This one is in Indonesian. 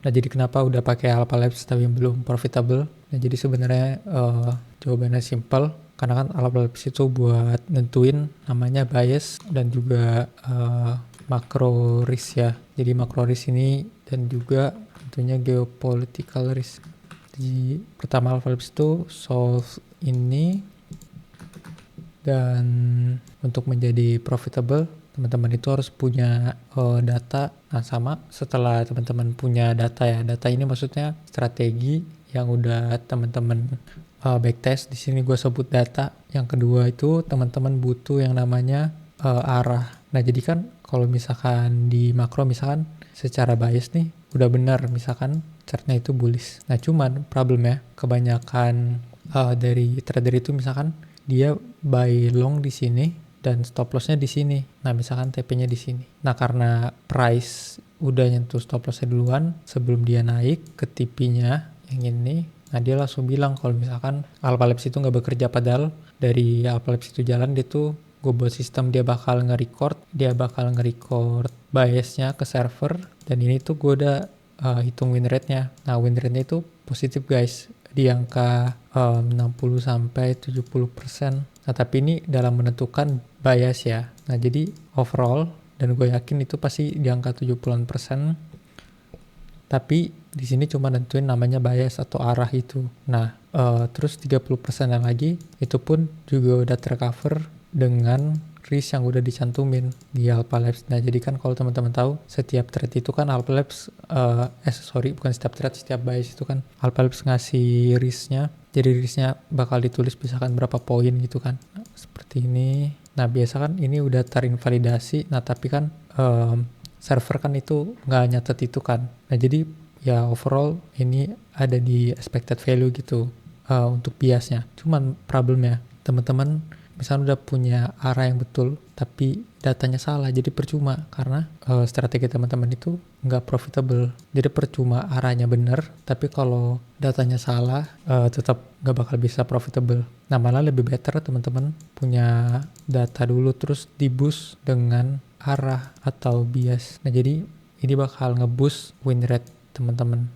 Nah jadi kenapa udah pakai Alpha Labs tapi belum profitable? Nah jadi sebenarnya jawabannya simple, karena kan Alpha Labs itu buat nentuin namanya bias dan juga macro risk ya. Jadi macro risk ini dan juga tentunya geopolitical risk. Jadi pertama Alpha Labs itu solve ini, dan untuk menjadi profitable teman-teman itu harus punya data. Nah sama setelah teman-teman punya data ya, data ini maksudnya strategi yang udah teman-teman backtest. Di sini gue sebut data. Yang kedua itu teman-teman butuh yang namanya arah. Nah jadi kan kalau misalkan di makro misalkan secara bias nih udah benar misalkan chartnya itu bullish. Nah cuman problemnya kebanyakan dari trader itu misalkan dia buy long di sini dan stop lossnya di sini. Nah misalkan TP-nya di sini. Nah karena price udah nyentuh stop lossnya duluan sebelum dia naik ke TP-nya yang ini, nah dia langsung bilang kalau misalkan Alpha Labs itu nggak bekerja, padahal dari Alpha Labs itu jalan dia tuh gue buat sistem dia bakal nge-record biasnya ke server, dan ini tuh gue udah hitung win rate-nya. Nah win rate-nya itu positif guys, di angka 60-70%. Nah tapi ini dalam menentukan bias ya. Nah jadi overall, dan gue yakin itu pasti di angka 70%. Tapi di sini cuma nentuin namanya bias atau arah itu. Nah terus 30% yang lagi itu pun juga udah tercover dengan risk yang udah dicantumin di Alpha Labs. Nah jadi kan kalau teman-teman tahu setiap trade itu kan Alpha Labs bukan setiap trade, setiap bias itu kan Alpha Labs ngasih risknya. Jadi risknya bakal ditulis misalkan berapa poin gitu kan. Nah, seperti ini. Nah biasa kan ini udah terinvalidasi. Nah tapi kan server kan itu nggak nyatet itu kan. Nah jadi ya overall ini ada di expected value gitu untuk biasnya. Cuman problemnya teman-teman misalnya udah punya arah yang betul tapi datanya salah, jadi percuma karena strategi teman-teman itu nggak profitable. Jadi percuma arahnya bener tapi kalau datanya salah tetap nggak bakal bisa profitable. Nah malah lebih better teman-teman punya data dulu terus di boost dengan arah atau bias. Nah jadi ini bakal nge-boost win rate teman-teman.